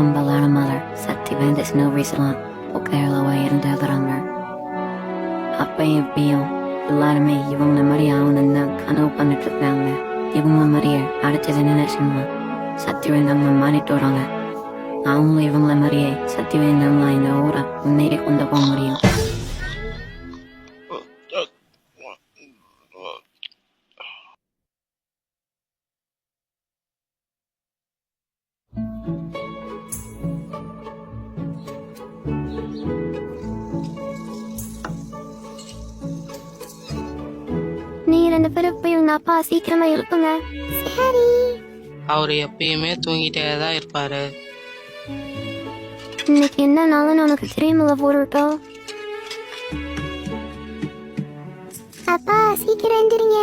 பம்பலான மலர் சக்தி வாய்ந்த சின்னவரிசலாம் கேரளாவை இருந்துறாங்க. அப்பையும் இப்பயும் எல்லாருமே இவங்கள மாதிரி ஆகணும்னு தான் கனவு பண்ணிட்டு இருக்காங்க. இவங்க மாதிரியே அடுத்த ஜெனரேஷன்ல சக்தி வாய்ந்தவங்க மாறிட்டு வராங்க. அவங்களும் இவங்கள மாதிரியே சக்தி வாய்ந்தவங்களா இந்த ஊரை முன்னேறி கொண்டு போக முடியும். நீ 2 பேரும் போய் உங்க அப்பா சீக்கிரமா எழுப்புங்க. சரி. அவரு எப்பயுமே தூங்கிட்டே தான் இருப்பாரு. இன்னைக்கு என்ன நாளுன்னு உனக்கு தெரியுமில்ல போட்டுட்டோ? அப்பா சீக்கிரம் எந்திரிங்க.